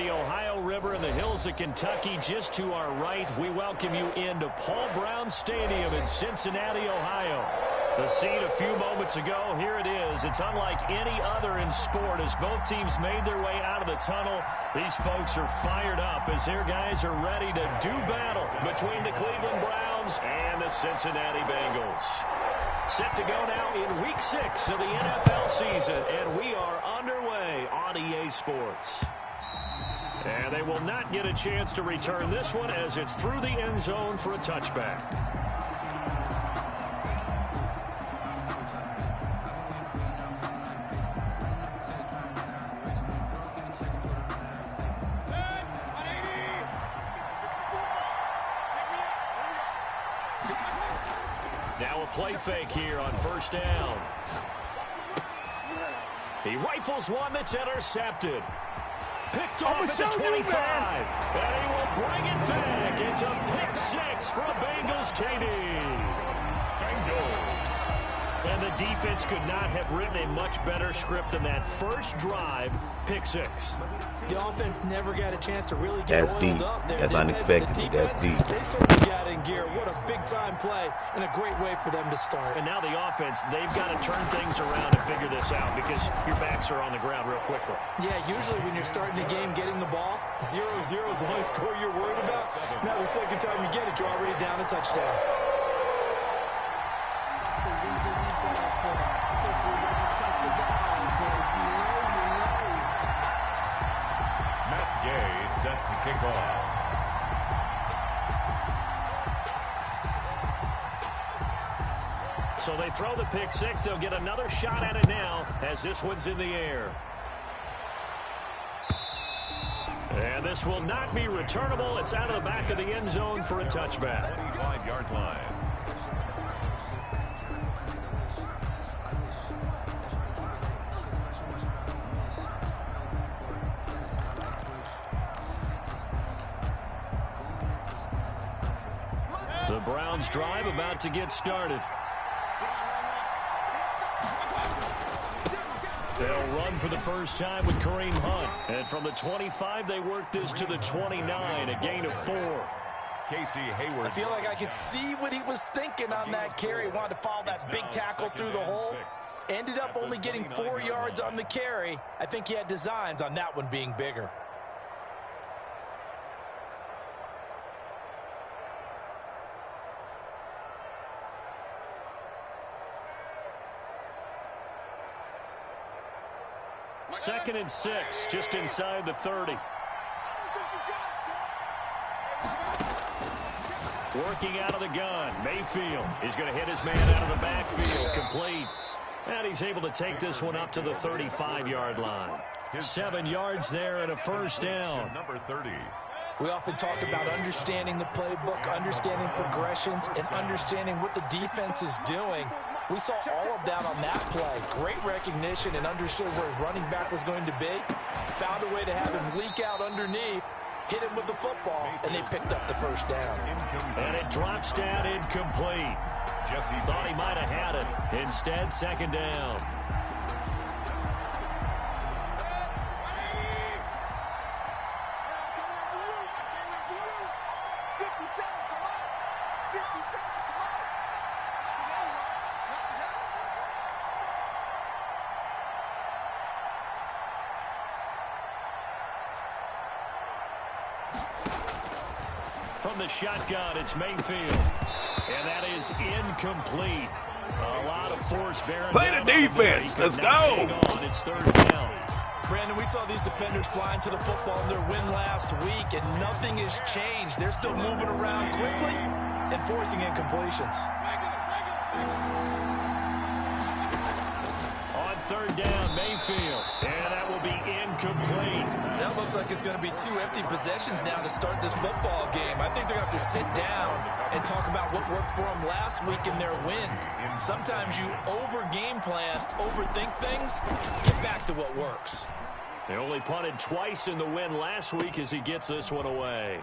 the Ohio River and the hills of Kentucky just to our right. We welcome you into Paul Brown Stadium in Cincinnati, Ohio. The scene a few moments ago, here it is. It's unlike any other in sport as both teams made their way out of the tunnel. These folks are fired up as their guys are ready to do battle between the Cleveland Browns and the Cincinnati Bengals. Set to go now in Week 6 of the NFL season, and we are underway on EA Sports. And they will not get a chance to return this one as it's through the end zone for a touchback. Now a play fake here on first down. He rifles one that's intercepted. Picked off at the 25. And he will bring it back. It's a pick six for a Bengals TD. Bengals. And the defense could not have written a much better script than that first drive, pick six. The offense never got a chance to really get oiled up there. That's unexpected. That's deep. They certainly got in gear. What a big-time play and a great way for them to start. And now the offense, they've got to turn things around and figure this out because your backs are on the ground real quickly. Yeah, usually when you're starting the game getting the ball, 0-0 is the only score you're worried about. Now the second time you get it, you're already down a touchdown. Set to kick off. So they throw the pick six. They'll get another shot at it now as this one's in the air. And this will not be returnable. It's out of the back of the end zone for a touchback. 25-yard line. The Browns drive about to get started. They'll run for the first time with Kareem Hunt. And from the 25, they work this to the 29, a gain of 4. Casey Hayward. I feel like I could see what he was thinking on that carry. Wanted to follow that big tackle through the hole. Ended up only getting 4 yards on the carry. I think he had designs on that one being bigger. Second and 6, just inside the 30. Working out of the gun, Mayfield is going to hit his man out of the backfield, complete. And he's able to take this one up to the 35-yard line. 7 yards there and a first down. Number 30. We often talk about understanding the playbook, understanding progressions, and understanding what the defense is doing. We saw all of that on that play. Great recognition and understood where his running back was going to be. Found a way to have him leak out underneath, hit him with the football, and they picked up the first down. And it drops down incomplete. Thought he might have had it. Instead, second down. From the shotgun, it's Mayfield. And that is incomplete. A lot of force bearing Play the defense. Let's go. It's third down. Brandon, we saw these defenders flying to the football in their win last week, and nothing has changed. They're still moving around quickly and forcing incompletions. On third down, Mayfield. And that will be incomplete. That looks like it's going to be 2 empty possessions now to start this football game. I think they're going to have to sit down and talk about what worked for them last week in their win. Sometimes you over-game plan, overthink things, get back to what works. They only punted twice in the win last week as he gets this one away.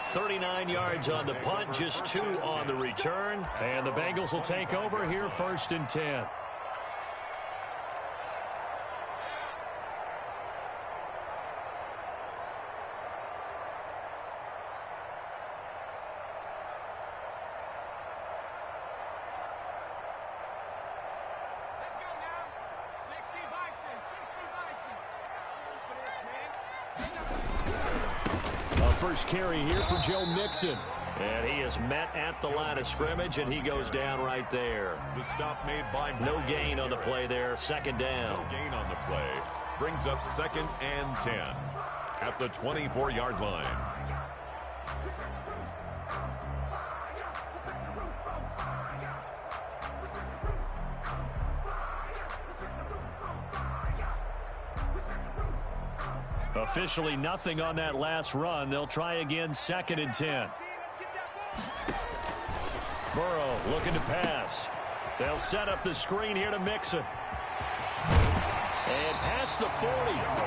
39 yards on the punt, just 2 on the return. And the Bengals will take over here first and 10. first carry here for Joe Mixon. And he is met at the line of scrimmage, and he goes down right there. The stop made by no gain on the play there. Second down. No gain on the play. Brings up 2nd and 10 at the 24-yard line. Officially nothing on that last run. They'll try again, 2nd and 10. Burrow looking to pass. They'll set up the screen here to Mixon. And past the 40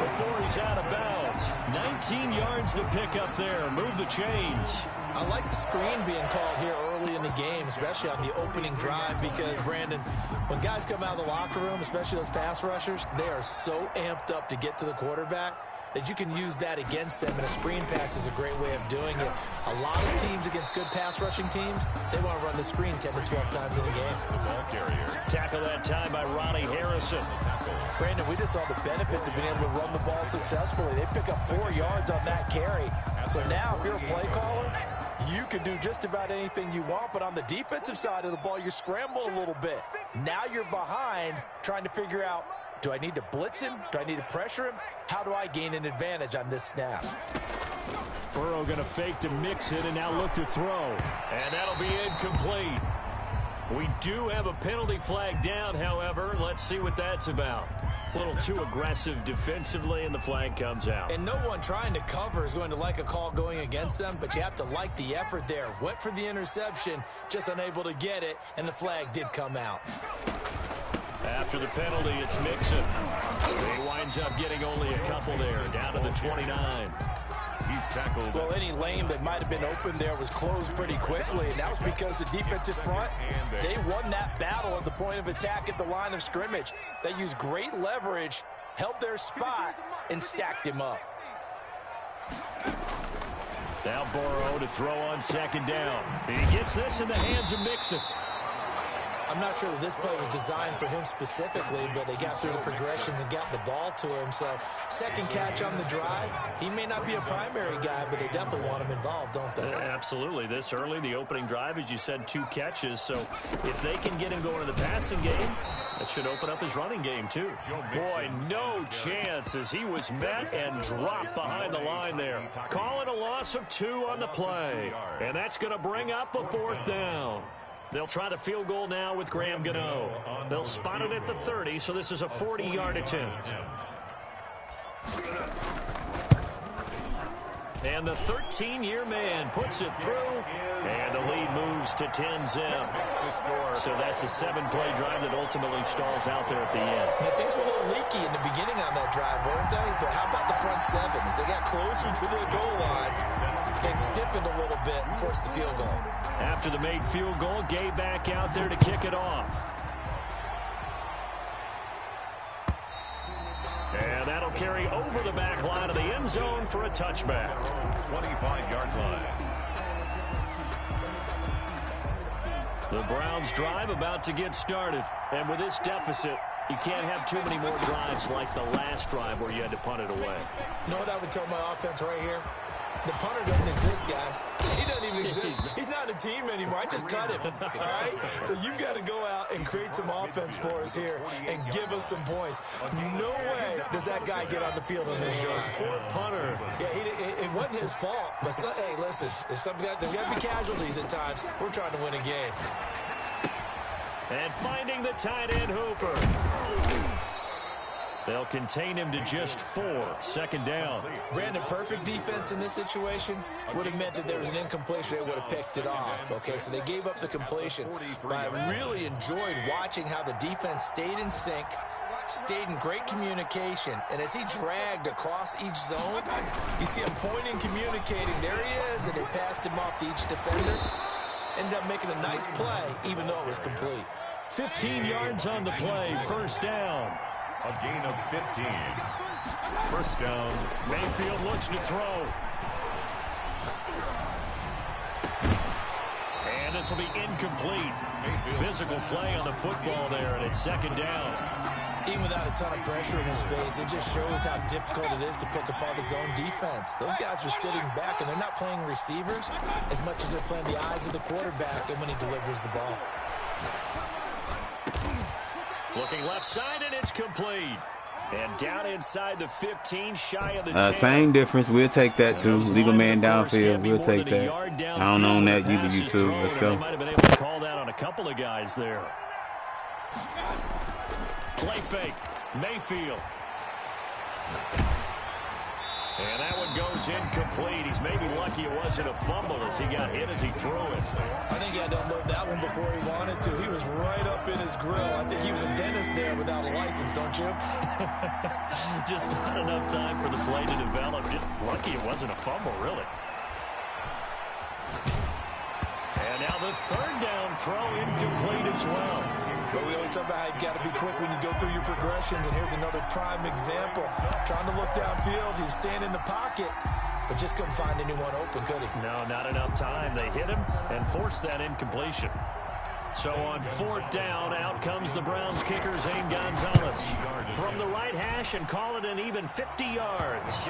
before he's out of bounds. 19 yards to pick up there. Move the chains. I like the screen being called here early in the game, especially on the opening drive, because, Brandon, when guys come out of the locker room, especially those pass rushers, they are so amped up to get to the quarterback that you can use that against them, and a screen pass is a great way of doing it. A lot of teams against good pass rushing teams, they want to run the screen 10 to 12 times in a game. The ball carrier. Tackle that time by Ronnie Harrison. Brandon, we just saw the benefits of being able to run the ball successfully. They pick up 4 yards on that carry. So now, if you're a play caller, you can do just about anything you want, but on the defensive side of the ball, you scramble a little bit. Now you're behind trying to figure out, do I need to blitz him? Do I need to pressure him? How do I gain an advantage on this snap? Burrow going to fake to Mixon and now look to throw. And that'll be incomplete. We do have a penalty flag down, however. Let's see what that's about. A little too aggressive defensively, and the flag comes out. And no one trying to cover is going to like a call going against them, but you have to like the effort there. Went for the interception, just unable to get it, and the flag did come out. After the penalty, it's Mixon. He winds up getting only a couple there, down to the 29. He's tackled. Well, any lane that might have been open there was closed pretty quickly, and that was because the defensive front, they won that battle at the point of attack at the line of scrimmage. They used great leverage, held their spot, and stacked him up. Now Burrow to throw on 2nd down. He gets this in the hands of Mixon. I'm not sure that this play was designed for him specifically, but they got through the progressions and got the ball to him. So, 2nd catch on the drive. He may not be a primary guy, but they definitely want him involved, don't they? Absolutely. This early, the opening drive, as you said, 2 catches. So, if they can get him going in the passing game, that should open up his running game, too. Boy, no chance as he was met and dropped behind the line there. Calling a loss of 2 on the play. And that's going to bring up a 4th down. They'll try the field goal now with Graham Gano. They'll spot it at the 30, so this is a 40-yard attempt. And the 13-year man puts it through, and the lead moves to 10-zip. So that's a 7-play drive that ultimately stalls out there at the end. Yeah, things were a little leaky in the beginning on that drive, weren't they? But how about the front 7? As they got closer to the goal line, things stiffened a little bit and forced the field goal. After the made field goal, Gay back out there to kick it off. And that'll carry over the back line of the end zone for a touchback. 25-yard line. The Browns drive about to get started. And with this deficit, you can't have too many more drives like the last drive where you had to punt it away. You know what I would tell my offense right here? The punter doesn't exist, guys. He doesn't even exist. He's not a team anymore. I just cut him, all right? So you've got to go out and create some offense for us here and give us some points. No way does that guy get on the field on this drive. Poor punter. Yeah, it wasn't his fault. But, hey, listen, there's got to be casualties at times. We're trying to win a game. And finding the tight end Hooper. They'll contain him to just 4. 2nd down. Brandon, perfect defense in this situation would have meant that there was an incompletion. They would have picked it off. Okay, so they gave up the completion. But I really enjoyed watching how the defense stayed in sync, stayed in great communication. And as he dragged across each zone, you see him pointing, communicating. There he is, and they passed him off to each defender. Ended up making a nice play, even though it was complete. 15 yards on the play. 1st down. A gain of 15. 1st down. Mayfield looks to throw. And this will be incomplete. Physical play on the football there, and it's 2nd down. Even without a ton of pressure in his face, it just shows how difficult it is to pick apart his own defense. Those guys are sitting back, and they're not playing receivers as much as they're playing the eyes of the quarterback and when he delivers the ball. Looking left side, and it's complete. And down inside the 15, shy of the 10. Same difference. We'll take that, too. Legal man downfield. We'll take that. I don't own that. You do, you too. Let's go. They might have been able to call that on a couple of guys there. Play fake. Mayfield. And that one goes incomplete. He's maybe lucky it wasn't a fumble as he got hit as he threw it. I think he had to unload that one before he wanted to. He was right up in his grill. I think he was a dentist there without a license, don't you? Just not enough time for the play to develop. Just lucky it wasn't a fumble, really. And now the third down throw incomplete as well. But we always talk about how you've got to be quick when you go through your progressions, and here's another prime example. Trying to look downfield, he was standing in the pocket, but just couldn't find anyone open, could he? No, not enough time. They hit him and forced that incompletion. So on fourth down, out comes the Browns kicker, Zane Gonzalez. From the right hash and call it an even 50 yards.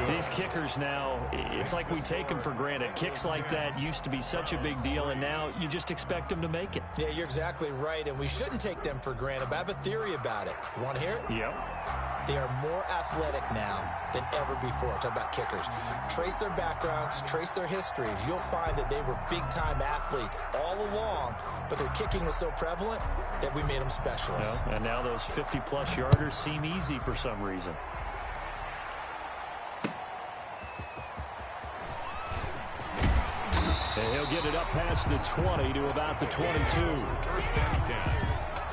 These kickers now, it's like we take them for granted. Kicks like that used to be such a big deal, and now you just expect them to make it. Yeah, you're exactly right, and we shouldn't take them for granted, but I have a theory about it. You want to hear it? Yep. They are more athletic now than ever before. Talk about kickers. Trace their backgrounds, trace their histories. You'll find that they were big-time athletes all along, but their kicking was so prevalent that we made them specialists. Well, and now those 50-plus yarders seem easy for some reason. And he'll get it up past the 20 to about the 22. First and 10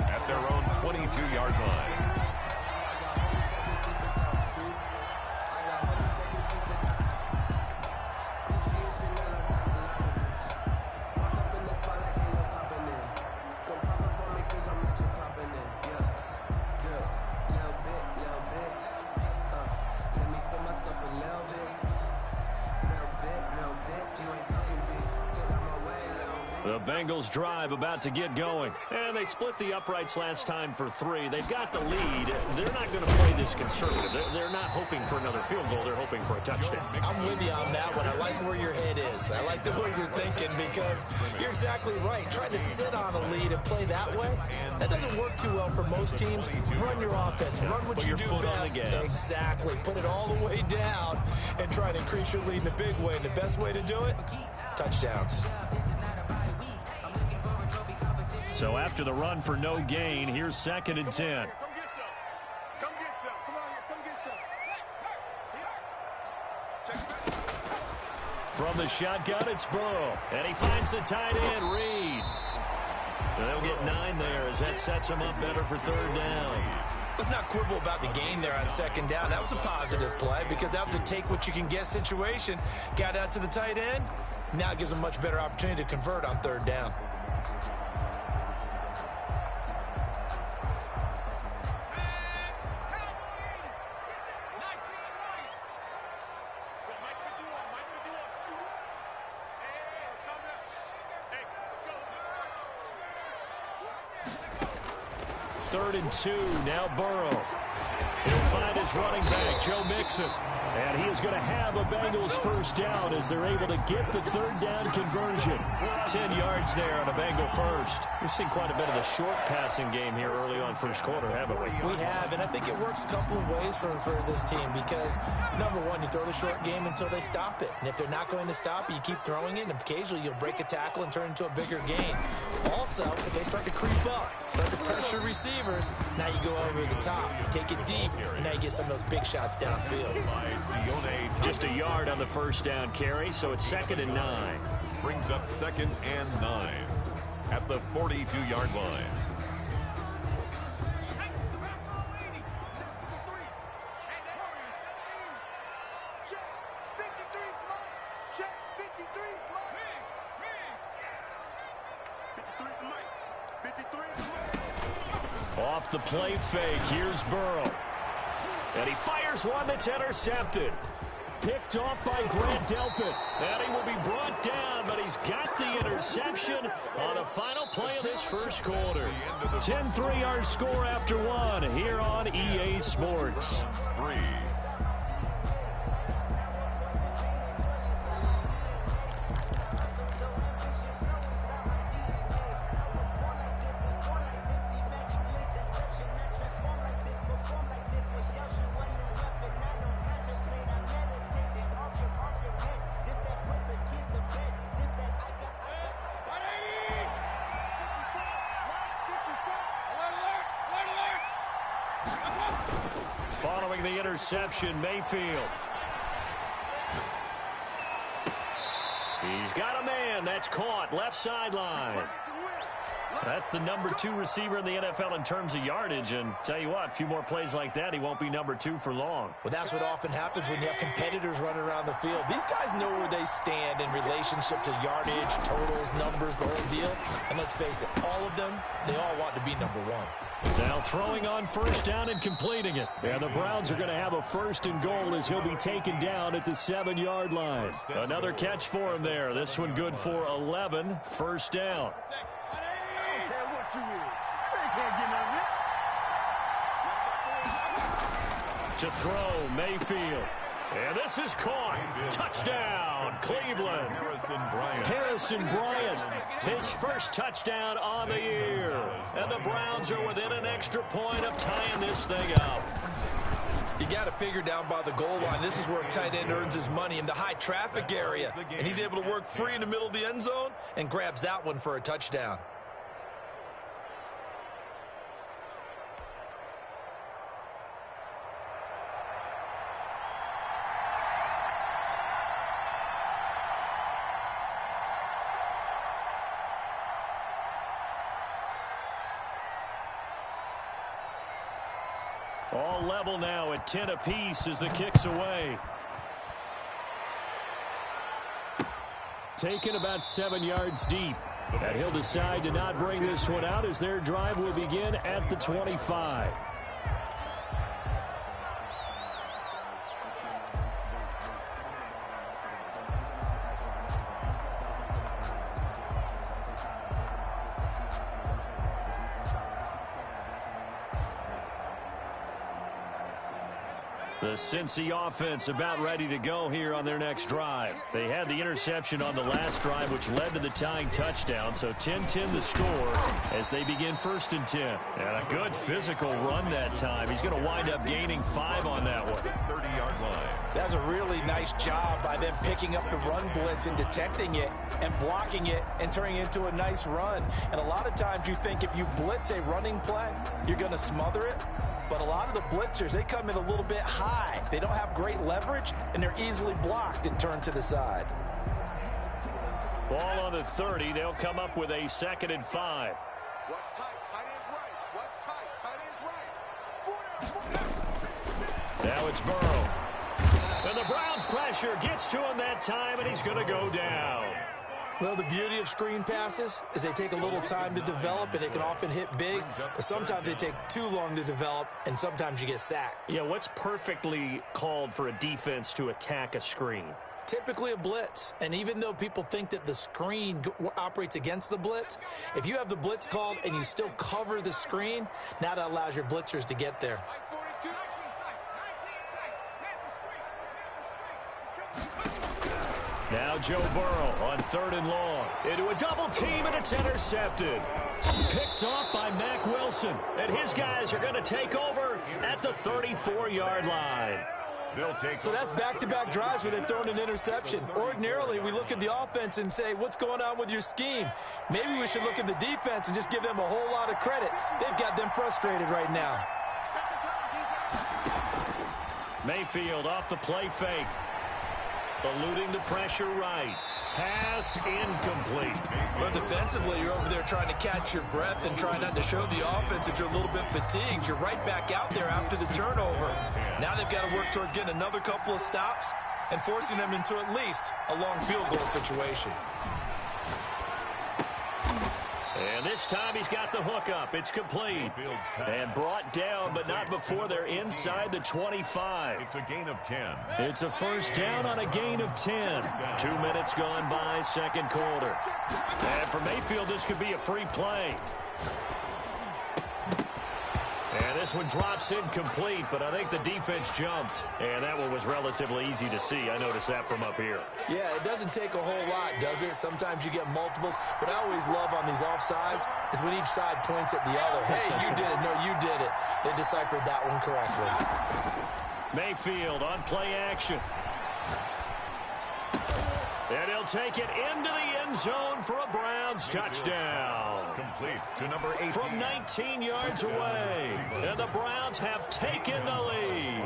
at their own 22-yard line. The Bengals drive about to get going. And they split the uprights last time for 3. They've got the lead. They're not going to play this conservative. They're not hoping for another field goal. They're hoping for a touchdown. I'm with you on that one. I like where your head is. I like the way you're thinking because you're exactly right. Trying to sit on a lead and play that way, that doesn't work too well for most teams. Run your offense. Run what you do best. Exactly. Put it all the way down and try to increase your lead in a big way. And the best way to do it, touchdowns. So after the run for no gain, here's 2nd and 10. From the shotgun, it's Burrow. And he finds the tight end, Reed. They'll get 9 there as that sets him up better for 3rd down. Let's not quibble about the gain there on 2nd down. That was a positive play because that was a take-what-you-can-get situation. Got out to the tight end. Now it gives him a much better opportunity to convert on 3rd down. Third and 2, now Burrow. He'll find his running back, Joe Mixon. And he is going to have a Bengals first down as they're able to get the 3rd down conversion. 10 yards there on a Bengal first. We've seen quite a bit of the short passing game here early on first quarter, haven't we? We have, and I think it works a couple of ways for this team because, number one, you throw the short game until they stop it. And if they're not going to stop it, you keep throwing it, and occasionally you'll break a tackle and turn into a bigger gain. Also, if they start to creep up, start to pressure receivers, now you go over the top, take it deep, and now you get some of those big shots downfield. Just a yard on the first down carry, so it's 2nd and 9. Brings up 2nd and 9 at the 42-yard line. Off the play fake, here's Burrow. And he fires one that's intercepted. picked off by Grant Delpit. And he will be brought down, but he's got the interception on the final play of this first quarter. 10-3 our score after one here on EA Sports. Following the interception, Mayfield. He's got a man. That's caught. Left sideline. That's the number 2 receiver in the NFL in terms of yardage. And tell you what, a few more plays like that, he won't be number 2 for long. Well, that's what often happens when you have competitors running around the field. These guys know where they stand in relationship to yardage, totals, numbers, the whole deal. And let's face it, all of them, they all want to be number 1. Now throwing on first down and completing it. And the Browns are going to have a first and goal as he'll be taken down at the 7-yard line. Another catch for him there. This one good for 11. First down. To throw, Mayfield. And this is caught. Touchdown, Cleveland. Harrison Bryant, his first touchdown on the year. And the Browns are within an extra point of tying this thing up. You got to figure down by the goal line. This is where a tight end earns his money in the high traffic area. And he's able to work free in the middle of the end zone and grabs that one for a touchdown. All level now at 10 apiece as the kick's away. Taken about 7 yards deep. And he'll decide to not bring this one out as their drive will begin at the 25. The Cincy offense about ready to go here on their next drive. They had the interception on the last drive, which led to the tying touchdown. So 10-10 the score as they begin first and 10. And a good physical run that time. He's going to wind up gaining 5 on that one. 30-yard line. That's a really nice job by them picking up the run blitz and detecting it and blocking it and turning it into a nice run. And a lot of times you think if you blitz a running play, you're going to smother it. But a lot of the blitzers, they come in a little bit high. They don't have great leverage, and they're easily blocked and turned to the side. Ball on the 30. They'll come up with a 2nd and 5. What's tight? Tight end's right. What's tight? Tight end's right. 4 down. Now it's Burrow. And the Browns pressure gets to him that time, and he's going to go down. Well, the beauty of screen passes is they take a little time to develop, and they can often hit big, but sometimes they take too long to develop, and sometimes you get sacked. Yeah, what's perfectly called for a defense to attack a screen? Typically a blitz, and even though people think that the screen operates against the blitz, if you have the blitz called and you still cover the screen, now that allows your blitzers to get there. Now Joe Burrow on 3rd and long. Into a double team, and it's intercepted. Picked off by Mack Wilson. And his guys are going to take over at the 34-yard line. So that's back-to-back drives where they've thrown an interception. Ordinarily, we look at the offense and say, what's going on with your scheme? Maybe we should look at the defense and just give them a whole lot of credit. They've got them frustrated right now. Mayfield off the play fake. Eluding the pressure right. Pass incomplete. But defensively, you're over there trying to catch your breath and try not to show the offense that you're a little bit fatigued. You're right back out there after the turnover. Now they've got to work towards getting another couple of stops and forcing them into at least a long field goal situation. And this time he's got the hook up. It's complete. And brought down, but not before they're inside the 25. It's a gain of 10. It's a first down on a gain of 10. 2 minutes gone by, second quarter. And for Mayfield, this could be a free play. And this one drops incomplete, but I think the defense jumped. And that one was relatively easy to see. I noticed that from up here. Yeah, it doesn't take a whole lot, does it? Sometimes you get multiples. What I always love on these offsides is when each side points at the other. Hey, you did it. No, you did it. They deciphered that one correctly. Mayfield on play action. And he'll take it into the end zone for a Browns touchdown. Complete to number 18. From 19 yards away. And the Browns have taken the lead.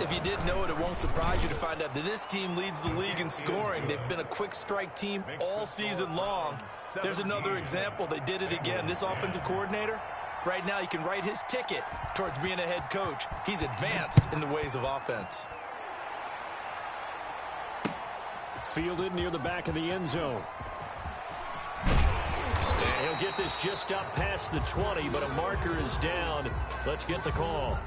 If you didn't know it, it won't surprise you to find out that this team leads the league in scoring. They've been a quick strike team all season long. There's another example. They did it again. This offensive coordinator, right now, you can write his ticket towards being a head coach. He's advanced in the ways of offense. Fielded near the back of the end zone. And he'll get this just up past the 20, but a marker is down. Let's get the call.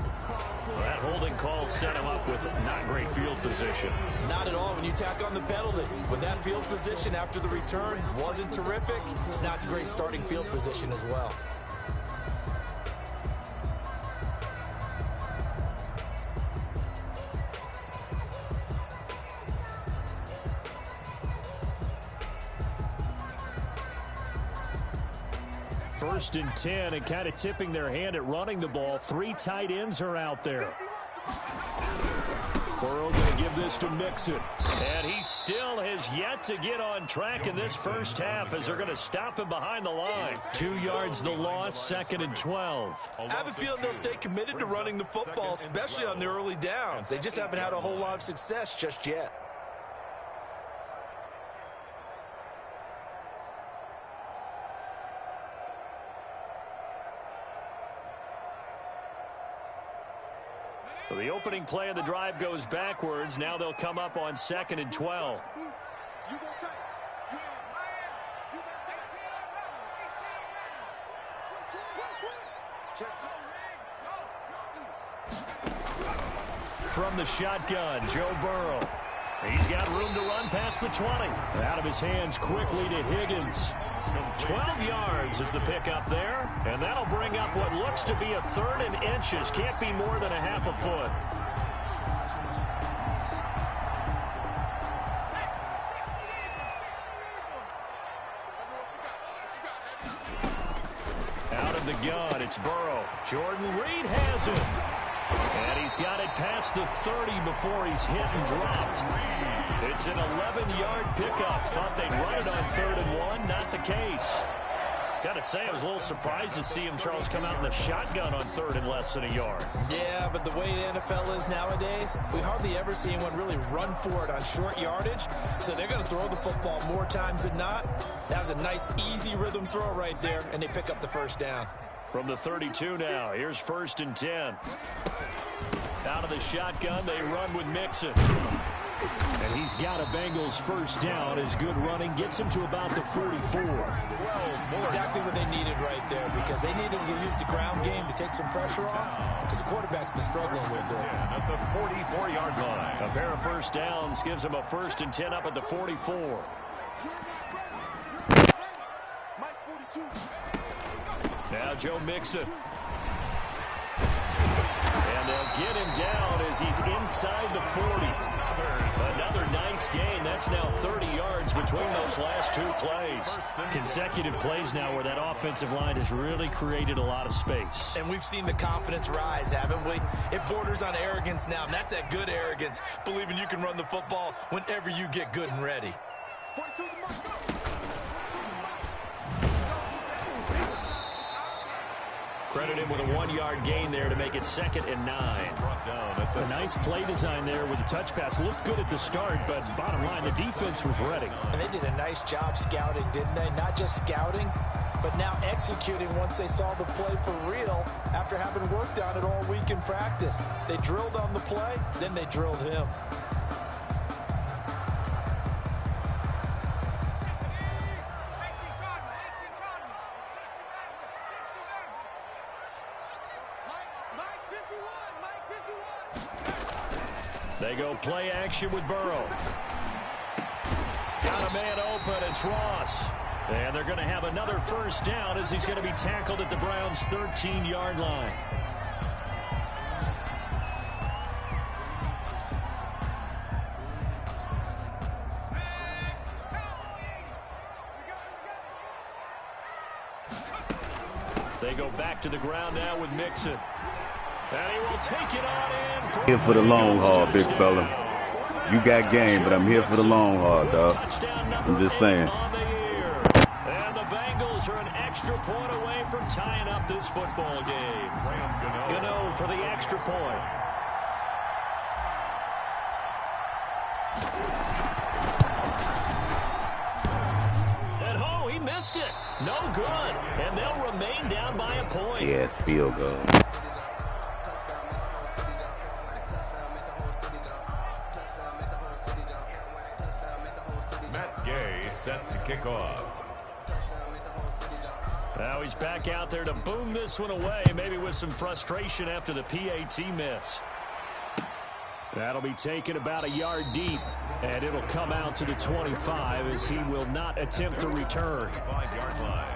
That holding call set him up with not great field position. Not at all when you tack on the penalty. With that field position after the return wasn't terrific. It's not a great starting field position as well. First and 10, and kind of tipping their hand at running the ball. 3 tight ends are out there. Burrow going to give this to Mixon. And he still has yet to get on track in this first half as they're going to stop him behind the line. 2 yards the loss, 2nd and 12. I have a feeling they'll stay committed to running the football, especially on the early downs. They just haven't had a whole lot of success just yet. So the opening play of the drive goes backwards. Now they'll come up on 2nd and 12. From the shotgun, Joe Burrow. He's got room to run past the 20. Out of his hands quickly to Higgins. 12 yards is the pickup there, and that'll bring up what looks to be a 3rd and inches. Can't be more than a half a foot. Out of the gun, it's Burrow. Jordan Reed has it. And he's got it past the 30 before he's hit and dropped. It's an 11-yard pickup. Thought they'd run it on 3rd and 1. Not the case. Got to say, I was a little surprised to see him, Charles, come out in the shotgun on 3rd and less than a yard. Yeah, but the way the NFL is nowadays, we hardly ever see anyone really run for it on short yardage. So they're going to throw the football more times than not. That was a nice, easy rhythm throw right there, and they pick up the first down. From the 32 now, here's 1st and 10. Out of the shotgun, they run with Mixon. And he's got a Bengals first down. His good running gets him to about the 44. Exactly what they needed right there, because they needed to use the ground game to take some pressure off, because the quarterback's been struggling a little bit. At the 44-yard line. A pair of first downs gives him a 1st and 10 up at the 44. Now Joe Mixon. And they'll get him down as he's inside the 40. Another nice gain. That's now 30 yards between those last 2 plays. Consecutive plays now where that offensive line has really created a lot of space. And we've seen the confidence rise, haven't we? It borders on arrogance now, and that's that good arrogance, believing you can run the football whenever you get good and ready. Credit him with a 1-yard gain there to make it 2nd and 9. A nice play design there with the touch pass. Looked good at the start, but bottom line, the defense was ready. And they did a nice job scouting, didn't they? Not just scouting, but now executing once they saw the play for real after having worked on it all week in practice. They drilled on the play, then they drilled him. They go play action with Burrow. Got a man open. It's Ross. And they're going to have another first down as he's going to be tackled at the Browns' 13-yard line. They go back to the ground now with Mixon. And he will take it on in. Here for the long haul, big fella. You got game, but I'm here for the long haul, dog. I'm just saying. And the Bengals are an extra point away from tying up this football game. Gano for the extra point. And oh, he missed it. No good. And they'll remain down by a point. Yes, field goal. Set to kick off. Now he's back out there to boom this one away, maybe with some frustration after the PAT miss. That'll be taken about a yard deep, and it'll come out to the 25 as he will not attempt to return. 5-yard line.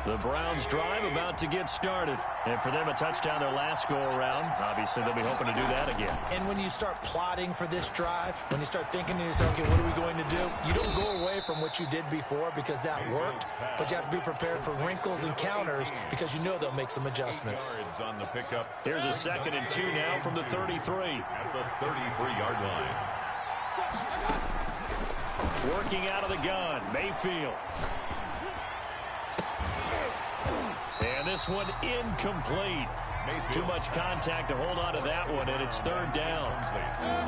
The Browns drive about to get started. And for them, a touchdown their last go-around. Obviously, they'll be hoping to do that again. And when you start plotting for this drive, when you start thinking to yourself, okay, what are we going to do? You don't go away from what you did before because that worked, but you have to be prepared for wrinkles and counters because you know they'll make some adjustments. On the pickup. Here's a 2nd and 2 now from the 33. At the 33-yard line. Working out of the gun, Mayfield. And this one incomplete. Too much contact to hold on to that one, and it's 3rd down.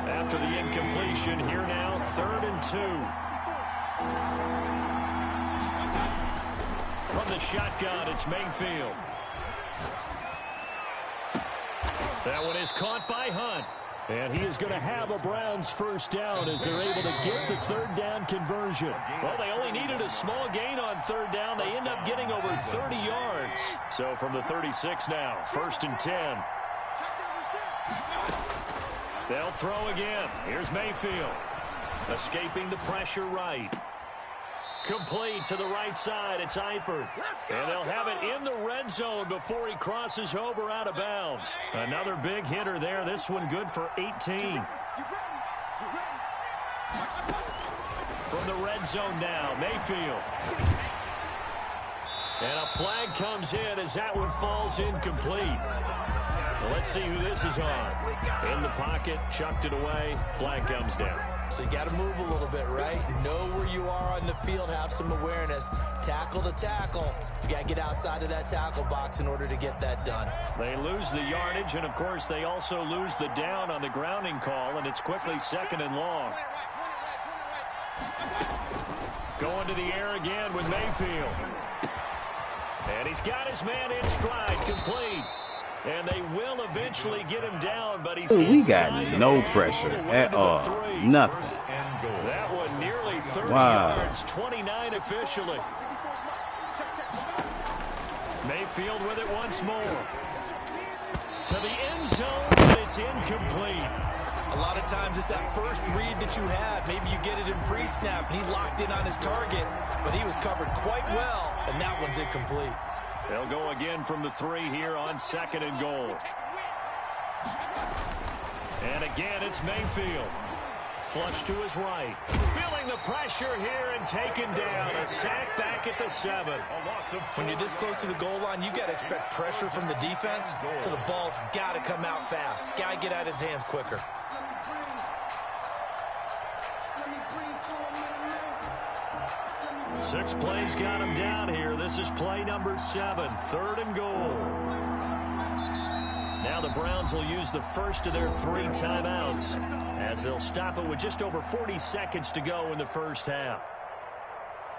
After the incompletion, here now, 3rd and 2. From the shotgun, it's Mayfield. That one is caught by Hunt. And he is going to have a Browns first down as they're able to get the 3rd down conversion. Well, they only needed a small gain on 3rd down. They end up getting over 30 yards. So from the 36 now, 1st and 10. They'll throw again. Here's Mayfield. Escaping the pressure right. Complete to the right side. It's Eifert. And they'll have it in the red zone before he crosses over out of bounds. Another big hitter there. This one good for 18. From the red zone now, Mayfield. And a flag comes in as that one falls incomplete. Well, let's see who this is on. In the pocket, chucked it away. Flag comes down. So you got to move a little bit, right? Know where you are on the field, have some awareness. Tackle to tackle. You got to get outside of that tackle box in order to get that done. They lose the yardage, and of course they also lose the down on the grounding call, and it's quickly 2nd and long. Going to the air again with Mayfield. And he's got his man in stride, complete. And they will eventually get him down, but he's we got no pressure at all. Nothing. That one nearly 30 yards, 29 officially. Mayfield with it once more. To the end zone, but it's incomplete. A lot of times it's that first read that you have. Maybe you get it in pre-snap, and he locked in on his target, but he was covered quite well, and that one's incomplete. They'll go again from the 3 here on 2nd and goal. And again, it's Mayfield. Flush to his right. Feeling the pressure here and taken down. A sack back at the 7. When you're this close to the goal line, you got to expect pressure from the defense, so the ball's got to come out fast. Got to get out of his hands quicker. Six plays got him down here. This is play number 7, 3rd and goal. Now the Browns will use the first of their 3 timeouts as they'll stop it with just over 40 seconds to go in the first half.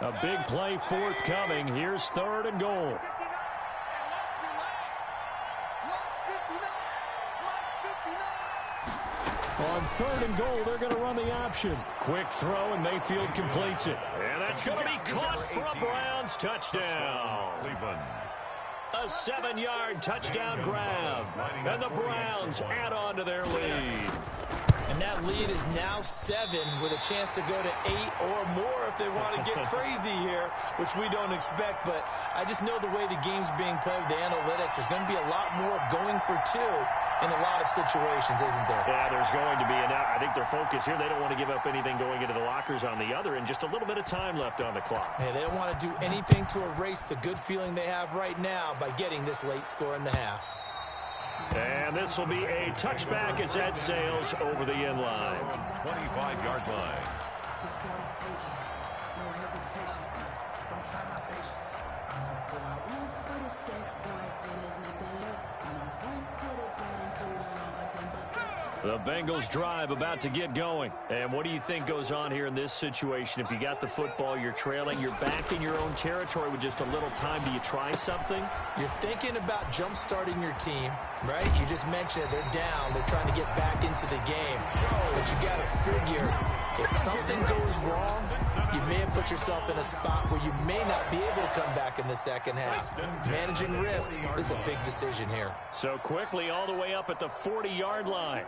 A big play forthcoming. Here's 3rd and goal. On 3rd and goal, they're going to run the option. Quick throw, and Mayfield completes it. And that's going to be caught for a Browns touchdown. A 7-yard touchdown grab. And the Browns add on to their lead. And that lead is now 7 with a chance to go to 8 or more if they want to get crazy here, which we don't expect. But I just know the way the game's being played with the analytics, there's going to be a lot more going for 2 in a lot of situations, isn't there? Yeah, there's going to be. And I think their focus here, they don't want to give up anything going into the lockers on the other, and just a little bit of time left on the clock. Yeah, they don't want to do anything to erase the good feeling they have right now by getting this late score in the half. And this will be a touchback as that sails over the end line. 25-yard line. The Bengals drive about to get going. And what do you think goes on here in this situation? If you got the football, you're trailing, you're back in your own territory with just a little time. Do you try something? You're thinking about jump-starting your team, right? You just mentioned it. They're down. They're trying to get back into the game. But you got to figure, if something goes wrong, you may have put yourself in a spot where you may not be able to come back in the second half. Managing risk, this is a big decision here. So quickly all the way up at the 40-yard line.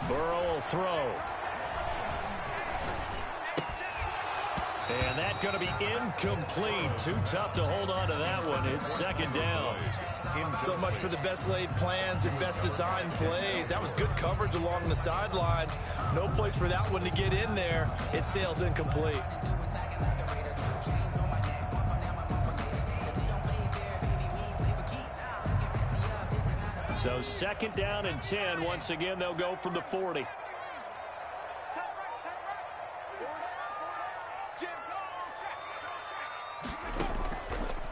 Burrow will throw. And that's going to be incomplete. Too tough to hold on to that one. It's 2nd down. So much for the best laid plans and best designed plays. That was good coverage along the sidelines. No place for that one to get in there. It sails incomplete. So 2nd down and 10. Once again, they'll go from the 40.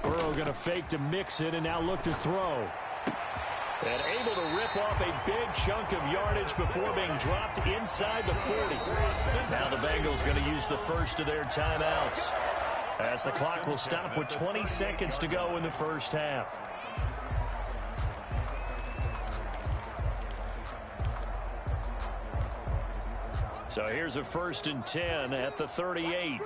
Burrow going to fake to mix it and now look to throw. And able to rip off a big chunk of yardage before being dropped inside the 40. Now the Bengals going to use the first of their timeouts, as the clock will stop with 20 seconds to go in the first half. So here's a 1st and 10 at the 38.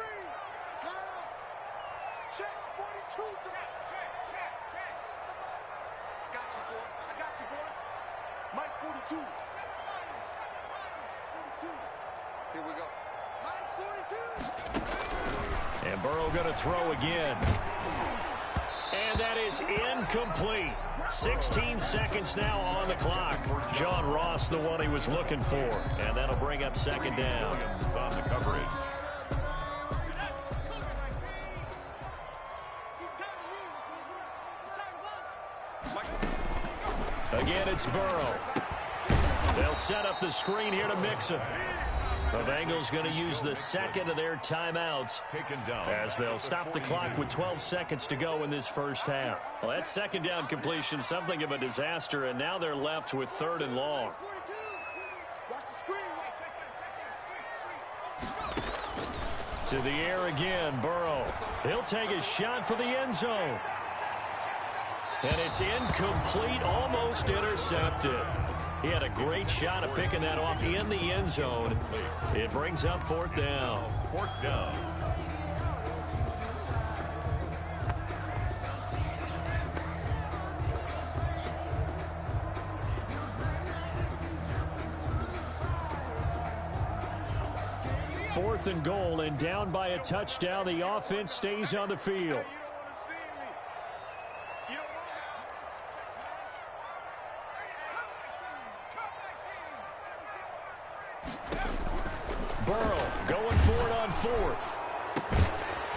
Here we go. Mike 42. And Burrow going to throw again. And that is incomplete. 16 seconds now on the clock. John Ross, the one he was looking for. And that'll bring up 2nd down. Williams on the coverage. Again, it's Burrow. They'll set up the screen here to mix him. The Bengals going to use the 2nd of their timeouts Taken down as they'll stop the clock with 12 seconds to go in this first half. Well, that 2nd down completion, something of a disaster, and now they're left with 3rd and long. To the air again, Burrow. He'll take a shot for the end zone. And it's incomplete, almost intercepted. He had a great shot at picking that off in the end zone. It brings up 4th down. 4th down. Fourth and goal, and down by a touchdown. The offense stays on the field. Burrow going for it on 4th.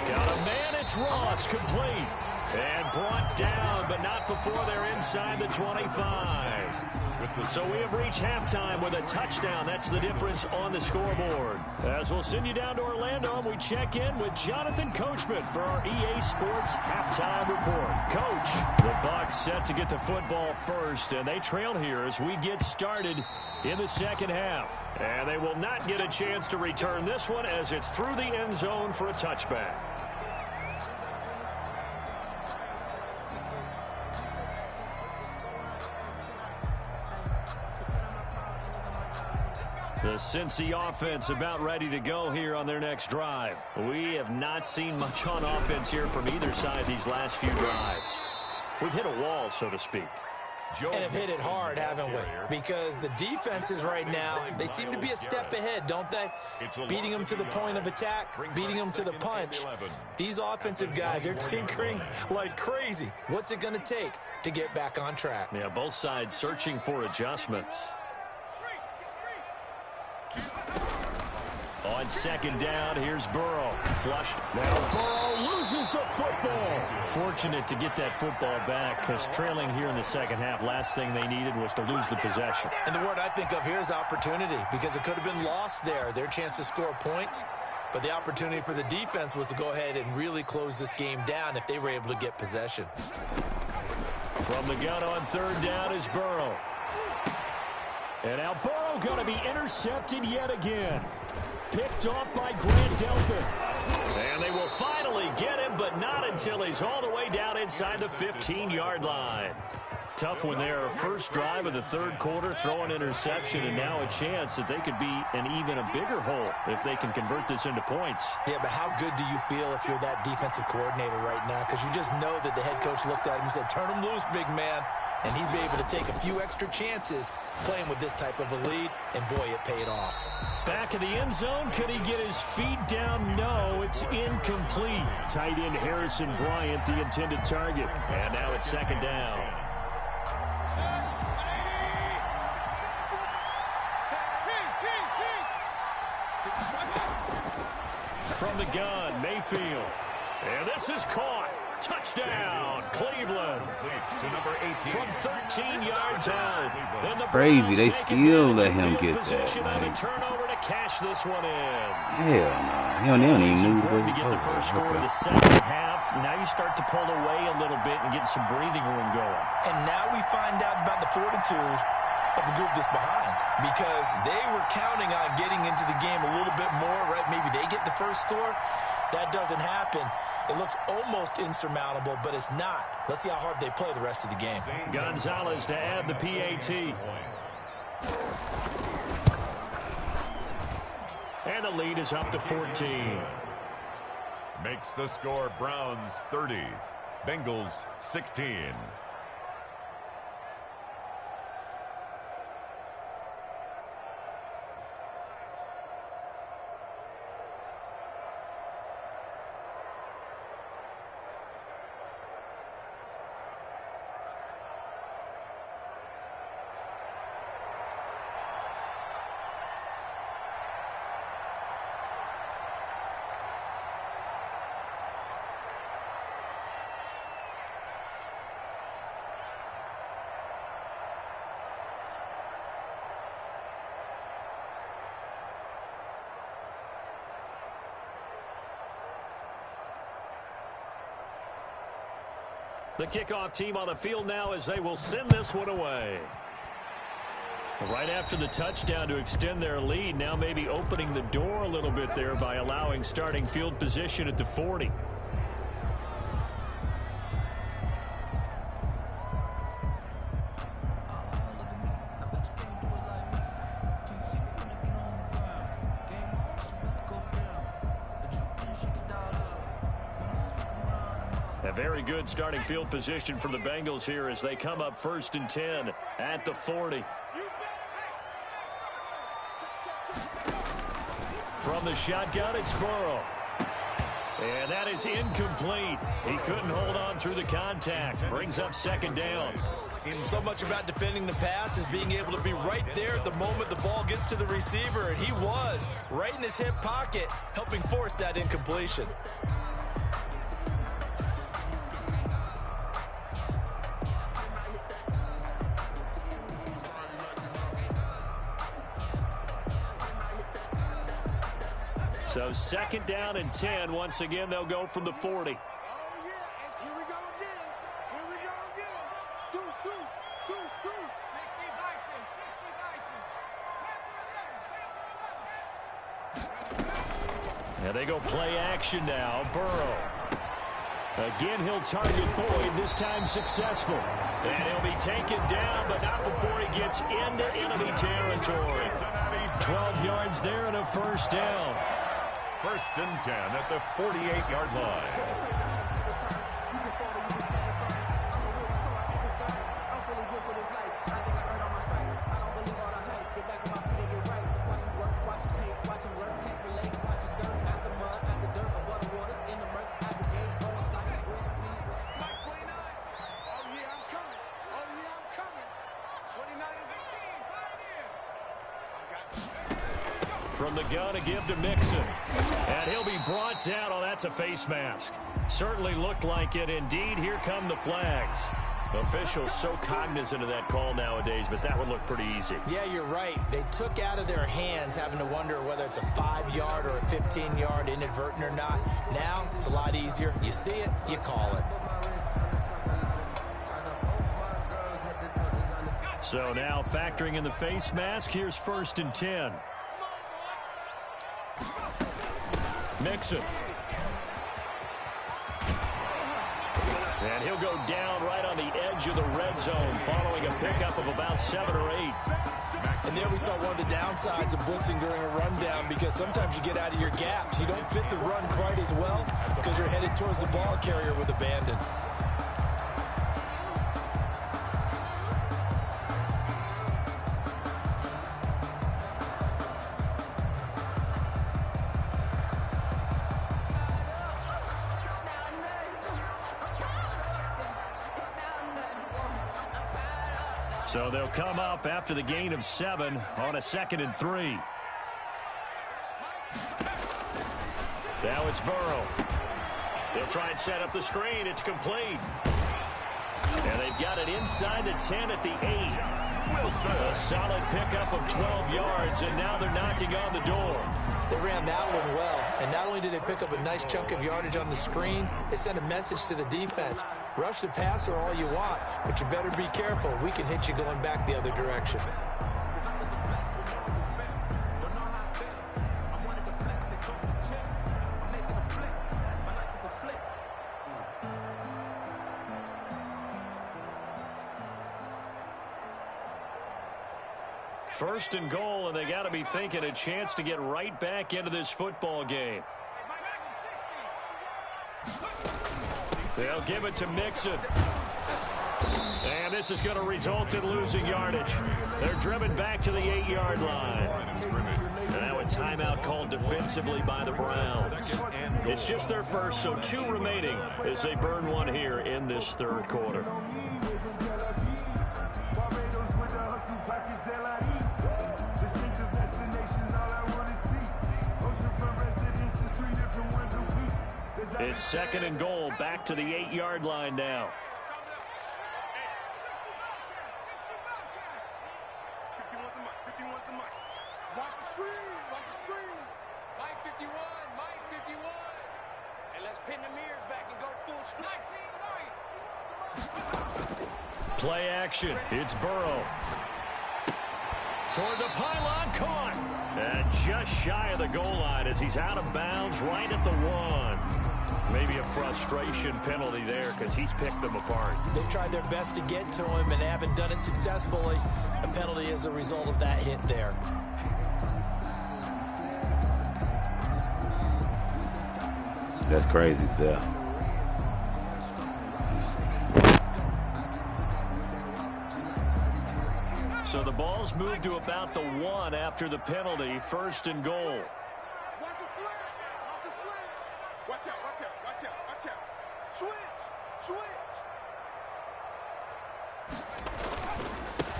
Got a man, it's Ross, complete. And brought down, but not before they're inside the 25. So we have reached halftime with a touchdown. That's the difference on the scoreboard. As we'll send you down to Orlando, and we check in with Jonathan Coachman for our EA Sports Halftime Report. Coach, the Bucs set to get the football first, and they trail here as we get started in the second half. And they will not get a chance to return this one as it's through the end zone for a touchback. The Cincy offense about ready to go here on their next drive. We have not seen much on offense here from either side these last few drives. We've hit a wall, so to speak. And have hit it hard, haven't we? Because the defenses right now, they seem to be a step ahead, don't they? Beating them to the point of attack, beating them to the punch. These offensive guys, they're tinkering like crazy. What's it going to take to get back on track? Yeah, both sides searching for adjustments. On second down, here's Burrow. Flushed. Now Burrow loses the football. Fortunate to get that football back because trailing here in the second half, last thing they needed was to lose the possession. And the word I think of here is opportunity because it could have been lost there, their chance to score points. But the opportunity for the defense was to go ahead and really close this game down if they were able to get possession. From the gun on third down is Burrow. And now Burrow going to be intercepted yet again. Picked off by Grant Delpit. And they will finally get him, but not until he's all the way down inside the 15-yard line. Tough one there. First drive of the third quarter, throw an interception, and now a chance that they could be in even a bigger hole if they can convert this into points. Yeah, but how good do you feel if you're that defensive coordinator right now? Because you just know that the head coach looked at him and said, turn him loose, big man. And he'd be able to take a few extra chances playing with this type of a lead, and boy, it paid off. Back in the end zone, could he get his feet down? No, it's incomplete. Tight end Harrison Bryant, the intended target. And now it's second down. From the gun, Mayfield. And this is caught. Touchdown, Cleveland. To number 18. From 13 yards out. Crazy, they still let him get that. Like, turnover to cash this one in. Hell no. They don't even move. To get the first score of the second half. Now you start to pull away a little bit and get some breathing room going. And now we find out about the fortitude of the group that's behind, because they were counting on getting into the game a little bit more, right? Maybe they get the first score. That doesn't happen. It looks almost insurmountable, but it's not. Let's see how hard they play the rest of the game. Gonzalez to add the PAT. And the lead is up to 14. Makes the score Browns 30, Bengals 16. The kickoff team on the field now as they will send this one away. Right after the touchdown to extend their lead, now maybe opening the door a little bit there by allowing starting field position at the 40. A very good starting field position for the Bengals here as they come up 1st and 10 at the 40. From the shotgun, it's Burrow. And that is incomplete. He couldn't hold on through the contact. Brings up second down. So much about defending the pass is being able to be right there at the moment the ball gets to the receiver, and he was right in his hip pocket, helping force that incompletion. So 2nd down and 10. Once again, they'll go from the 40. Oh, yeah, and here we go again. Here we go again. Deuce. 60 Bison. And they go play action now. Burrow. Again, he'll target Boyd, this time successful. And he'll be taken down, but not before he gets into enemy territory. 12 yards there and a first down. First and 10 at the 48-yard line. From the gun, a give to Mixon. And he'll be brought down. Oh, that's a face mask. Certainly looked like it. Indeed, here come the flags. Officials so cognizant of that call nowadays, but that would look pretty easy. Yeah, you're right. They took out of their hands having to wonder whether it's a 5-yard or a 15-yard inadvertent or not. Now, it's a lot easier. You see it, you call it. So now factoring in the face mask, here's first and 10. Mixon. And he'll go down right on the edge of the red zone following a pickup of about 7 or 8. And there we saw one of the downsides of blitzing during a rundown, because sometimes you get out of your gaps. You don't fit the run quite as well because you're headed towards the ball carrier with abandon. So they'll come up after the gain of 7 on a 2nd and 3. Now it's Burrow. They'll try and set up the screen. It's complete. And they've got it inside the 10 at the 8. A solid pickup of 12 yards, and now they're knocking on the door. They ran that one well, and not only did they pick up a nice chunk of yardage on the screen, they sent a message to the defense. Rush the passer all you want, but you better be careful. We can hit you going back the other direction. First and goal, and they got to be thinking a chance to get right back into this football game. They'll give it to Mixon. And this is going to result in losing yardage. They're driven back to the 8-yard line. And now a timeout called defensively by the Browns. It's just their first, so 2 remaining as they burn one here in this third quarter. It's 2nd and goal, back to the 8-yard line now. 51's the mic. Watch the screen, watch the screen. Mike 51, Mike 51. And let's pin the mirrors back and go full strike. Play action. It's Burrow. Toward the pylon, caught. And just shy of the goal line as he's out of bounds right at the 1. Maybe a frustration penalty there because he's picked them apart. They tried their best to get to him and haven't done it successfully. A penalty as a result of that hit there. That's crazy, Seth. So the ball's moved to about the 1 after the penalty. First and goal. Watch the slant. Watch the slant. Watch out, watch out, watch out, watch out. Switch, switch.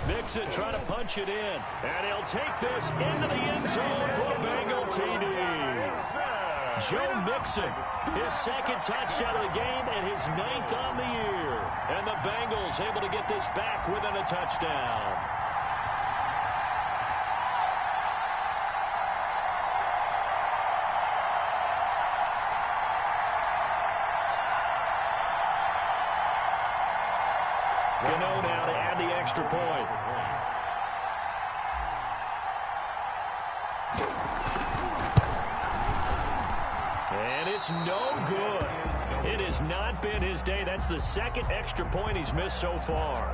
Mixon trying to punch it in. And he'll take this into the end zone for a Bengal TD. Joe Mixon, his 2nd touchdown of the game and his 9th on the year. And the Bengals able to get this back within a touchdown. Gano now to add the extra point. And it's no good. It has not been his day. That's the 2nd extra point he's missed so far.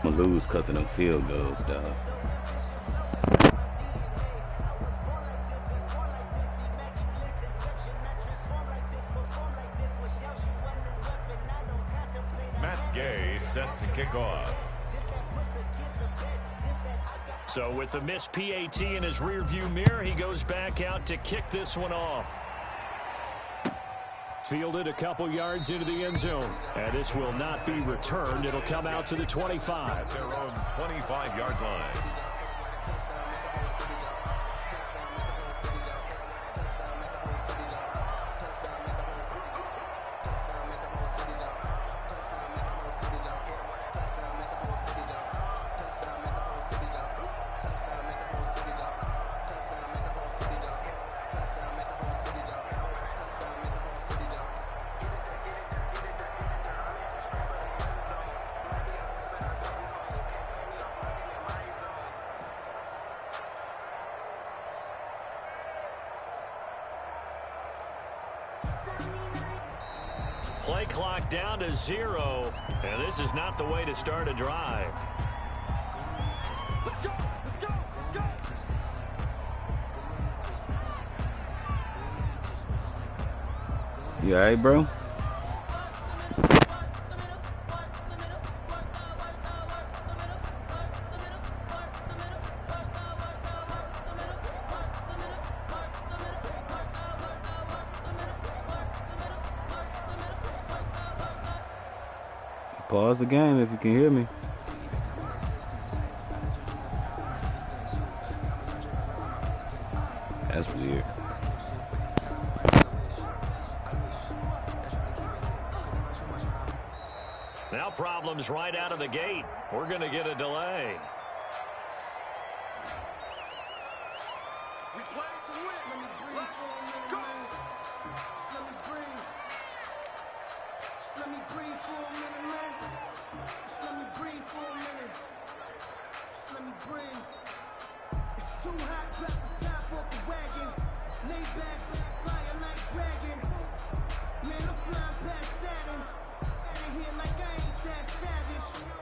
I'm gonna lose because of them field goals, dog. Matt Gay set to kick off. So with the missed PAT in his rearview mirror, he goes back out to kick this one off. Fielded a couple yards into the end zone. And this will not be returned. It'll come out to the 25. Their own 25-yard line. Play clock down to 0, and this is not the way to start a drive. Let's go, let's go, let's go. You all right, bro? Pause the game if you can hear me. That's weird. Now problems right out of the gate. We're going to get a delay. We play to win. Let's go. Let me breathe. Let me breathe for a minute, man. Just let me breathe for a minute. Just let me breathe. It's too hot, drop the top off the wagon. Lay back, fire like dragon. Man, I'm flying past Saturn. Out of here like I ain't that savage.